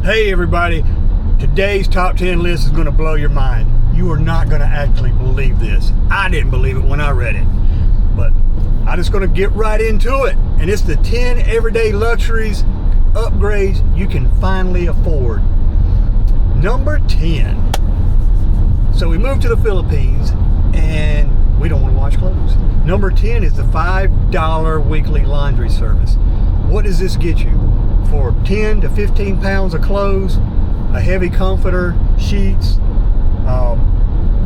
Hey everybody, today's top 10 list is going to blow your mind. You are not going to actually believe this. I didn't believe it when I read it, but I'm just going to get right into it. And it's the 10 everyday luxuries, upgrades you can finally afford. Number 10. So we moved to the Philippines and we don't want to wash clothes. Number 10 is the $5 weekly laundry service. What does this get you? For 10 to 15 pounds of clothes, a heavy comforter, sheets,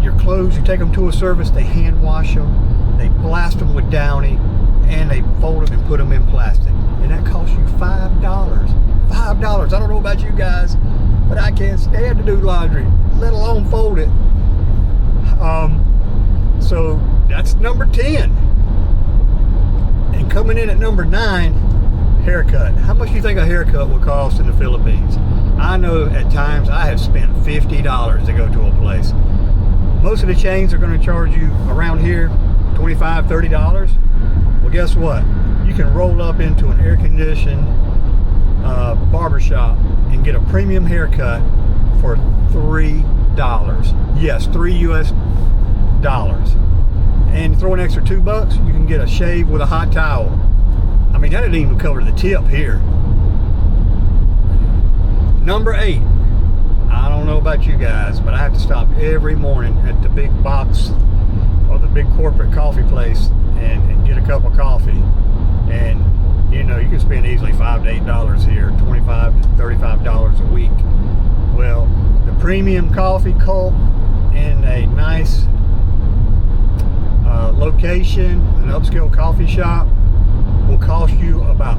your clothes, you take them to a service, they hand wash them, they blast them with Downy, and they fold them and put them in plastic. And that costs you $5. $5. I don't know about you guys, but I can't stand to do laundry, let alone fold it. So that's number 10. And coming in at number 9, haircut. How much do you think a haircut will cost in the Philippines? I know at times I have spent $50 to go to a place. Most of the chains are going to charge you around here $25, $30. Well, guess what? You can roll up into an air-conditioned barbershop and get a premium haircut for $3. Yes, $3 US. And throw an extra $2, you can get a shave with a hot towel. I mean, that didn't even cover the tip here. Number 8. I don't know about you guys, but I have to stop every morning at the big box or the big corporate coffee place and get a cup of coffee. And, you know, you can spend easily $5 to $8 here, $25 to $35 a week. Well, the premium coffee cup in a nice location, an upscale coffee shop, will cost you about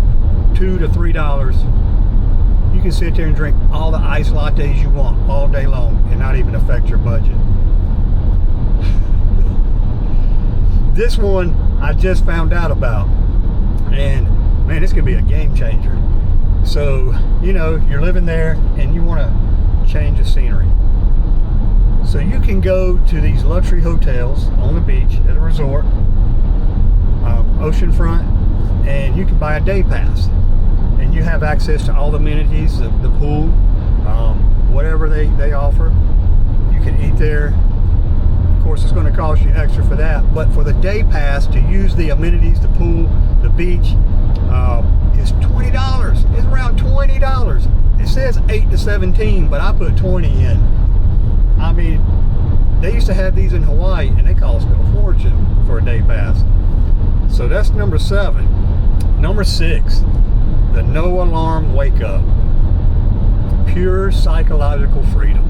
$2 to $3. You can sit there and drink all the iced lattes you want all day long and not even affect your budget. This one I just found out about, and man, this could be a game changer. So, you know, you're living there and you want to change the scenery. So you can go to these luxury hotels on the beach at a resort, oceanfront, and you can buy a day pass. And you have access to all the amenities, the pool, whatever they offer. You can eat there. Of course, it's going to cost you extra for that. But for the day pass, to use the amenities, the pool, the beach, is $20. It's around $20. It says 8 to 17, but I put 20 in. I mean, they used to have these in Hawaii, and they cost a fortune for a day pass. So that's number 7. Number 6, the no alarm wake up. Pure psychological freedom.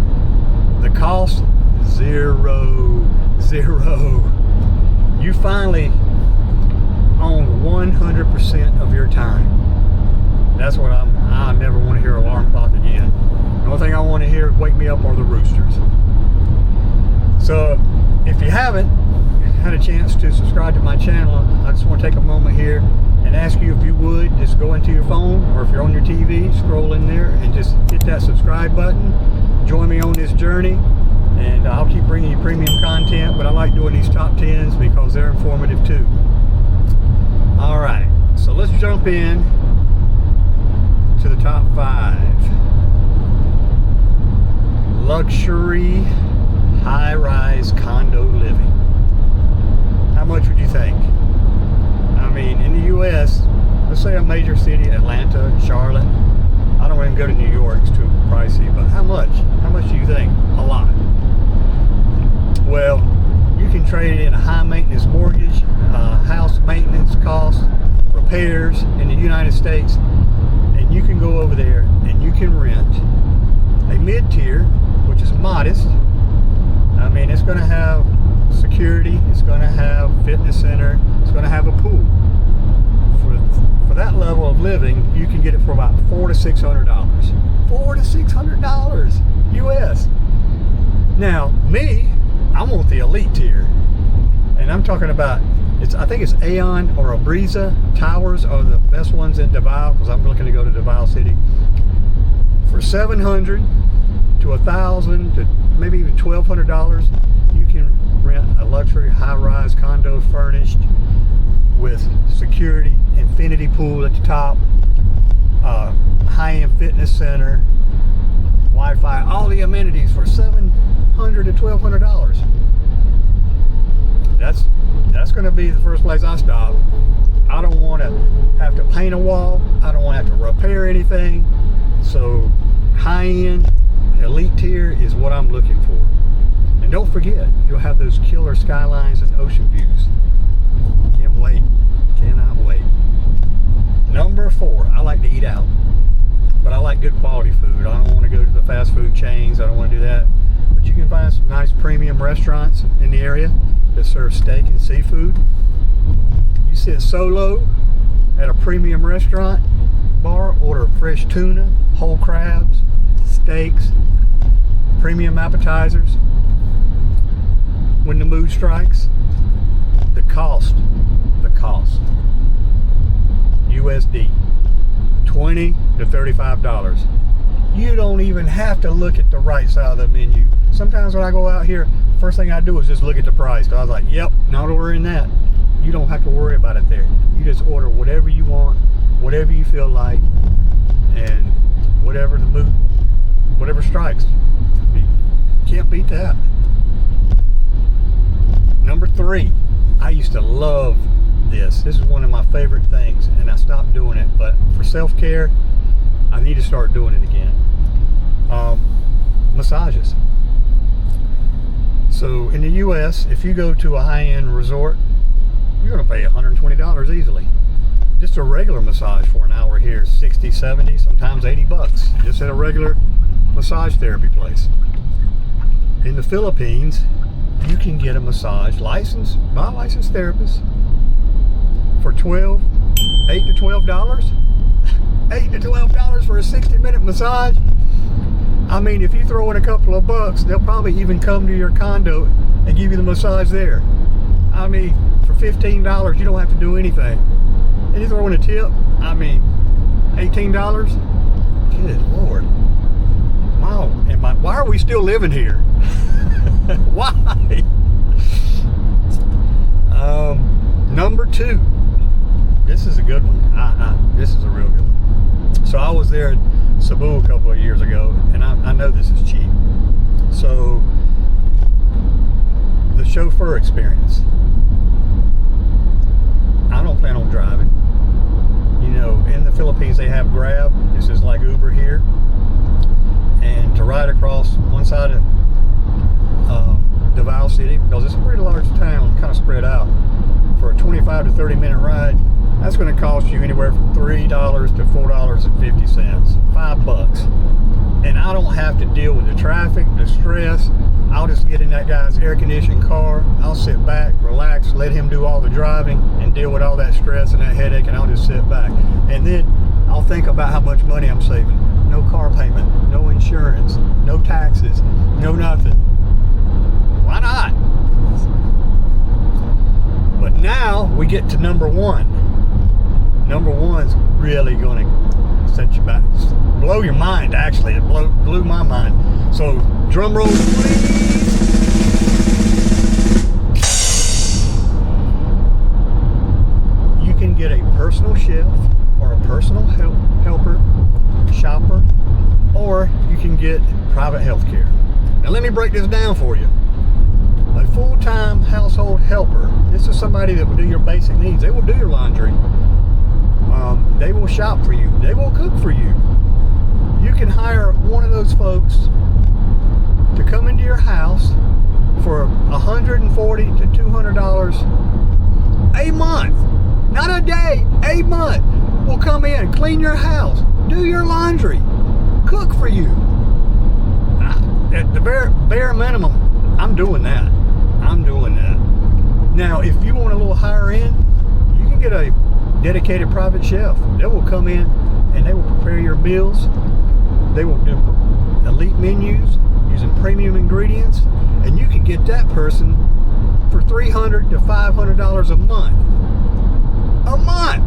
The cost, zero. You finally own 100% of your time. That's what I never want to hear alarm clock again. The only thing I want to hear wake me up are the roosters. So if you haven't had a chance to subscribe to my channel, I just want to take a moment here and ask you if you would just go into your phone, or if you're on your TV, scroll in there and just hit that subscribe button. Join me on this journey, and I'll keep bringing you premium content, but I like doing these top 10s because they're informative too. Alright, so let's jump in to the top 5. Luxury high-rise condo living. How much would you think? I mean, in the U.S., let's say a major city, Atlanta, Charlotte. I don't even go to New York, it's too pricey, but how much? How much do you think? A lot. Well, you can trade in a high maintenance mortgage, house maintenance costs, repairs in the United States, and you can go over there and you can rent a mid-tier, which is modest. I mean, it's going to have security, it's going to have fitness center, it's going to have a pool. For that level of living, you can get it for about $400 to $600. $400 to $600 US. Now, me, I want the elite tier, and I'm talking about, I think it's Aon or Abriza Towers are the best ones in Davao, because I'm looking to go to Davao City. For $700 to $1,000 to maybe even $1,200, you can rent a luxury high-rise condo furnished with security, infinity pool at the top, high-end fitness center, Wi-Fi, all the amenities for $700 to $1,200. That's going to be the first place I stop. I don't want to have to paint a wall. I don't want to have to repair anything. So high-end, elite tier is what I'm looking for. And don't forget, you'll have those killer skylines and ocean views. Can't wait. Cannot wait. Number 4, I like to eat out. But I like good quality food. I don't want to go to the fast food chains. I don't want to do that. But you can find some nice premium restaurants in the area that serve steak and seafood. You sit solo at a premium restaurant bar, order fresh tuna, whole crabs, steaks, premium appetizers. When the mood strikes, the cost, USD, $20 to $35. You don't even have to look at the right side of the menu. Sometimes when I go out here, first thing I do is just look at the price. Cause I was like, yep, not ordering that. You don't have to worry about it there. You just order whatever you want, whatever you feel like, and whatever the mood, whatever strikes. You can't beat that. Number 3, I used to love this. This is one of my favorite things, and I stopped doing it, but for self-care, I need to start doing it again. Massages. So in the US, if you go to a high-end resort, you're going to pay $120 easily. Just a regular massage for an hour here is $60, $70, sometimes $80, just at a regular massage therapy place. In the Philippines, you can get a massage licensed by a licensed therapist for $8 to $12. $8 to $12 for a 60-minute massage. I mean, if you throw in a couple of bucks, they'll probably even come to your condo and give you the massage there. I mean, for $15, you don't have to do anything. And you throw in a tip, I mean, $18? Good Lord. Wow. Why are we still living here? Why? Number 2. This is a good one. This is a real good one. So I was there at Cebu a couple of years ago, and I know this is cheap. So the chauffeur experience. I don't plan on driving. You know, in the Philippines they have Grab. This is like Uber here. And to ride across one side of Davao City, because it's a pretty large town, kind of spread out, for a 25 to 30 minute ride, that's going to cost you anywhere from $3 to $4.50, $5. And I don't have to deal with the traffic, the stress. I'll just get in that guy's air-conditioned car. I'll sit back, relax, let him do all the driving and deal with all that stress and that headache, and I'll just sit back. And then I'll think about how much money I'm saving. No car payment, no insurance, no taxes, no nothing. Why not? But now we get to number 1. Number 1's really going to set you back, blow your mind. Actually, it blew my mind. So drum roll, please. You can get a personal chef or a personal helper, shopper, or you can get private health care. Now let me break this down for you. A full-time household helper, this is somebody that will do your basic needs. They will do your laundry. They will shop for you. They will cook for you. You can hire one of those folks to come into your house for $140 to $200 a month. Not a day, a month. Will come in, clean your house, do your laundry, cook for you. At the bare minimum, I'm doing that. I'm doing that. Now, if you want a little higher end, you can get a dedicated private chef. They will come in and they will prepare your meals. They will do elite menus using premium ingredients, and you can get that person for $300 to $500 a month. A month!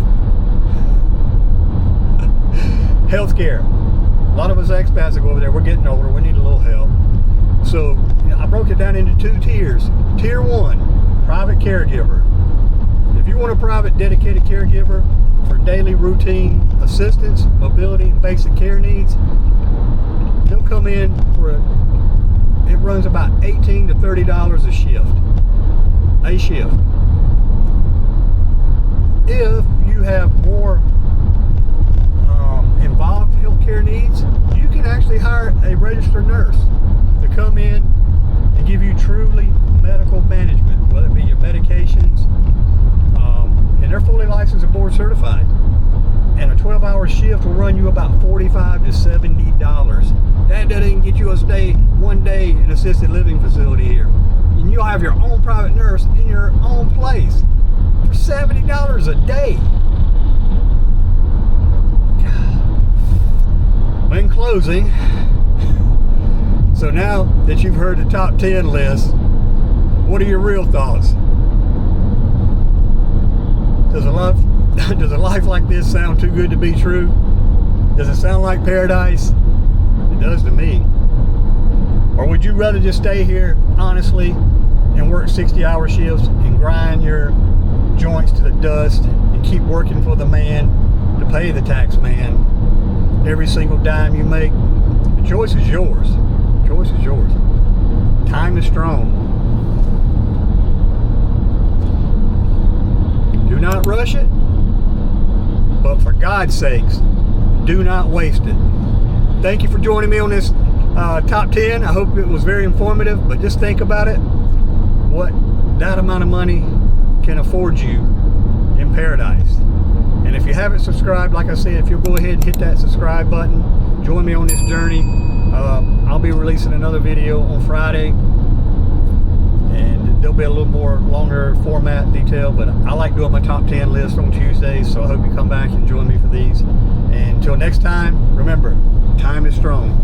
Healthcare. A lot of us expats that go over there, we're getting older, we need a little help. So I broke it down into 2 tiers. Tier 1, private caregiver. If you want a private dedicated caregiver for daily routine assistance, mobility, and basic care needs, they'll come in for it runs about $18 to $30 a shift. If you have more involved healthcare needs, you can actually hire a registered nurse to come in and give you truly medical management, whether it be your medications, and they're fully licensed and board certified. And a 12-hour shift will run you about $45 to $70. That doesn't get you one day in assisted living facility here. And you'll have your own private nurse in your own place for $70 a day. In closing, so now that you've heard the top 10 list, what are your real thoughts? Does a life like this sound too good to be true? Does it sound like paradise? It does to me. Or would you rather just stay here honestly and work 60-hour shifts and grind your joints to the dust and keep working for the man to pay the tax man every single dime you make? The choice is yours. The choice is yours. Time is strong. Do not rush it, but for God's sakes, do not waste it. Thank you for joining me on this top 10. I hope it was very informative, but just think about it, what that amount of money can afford you in paradise. And if you haven't subscribed, like I said, if you'll go ahead and hit that subscribe button, join me on this journey. I'll be releasing another video on Friday, and there'll be a little more longer format detail, but I like doing my top 10 list on Tuesdays, so I hope you come back and join me for these. And until next time, remember, time is strong.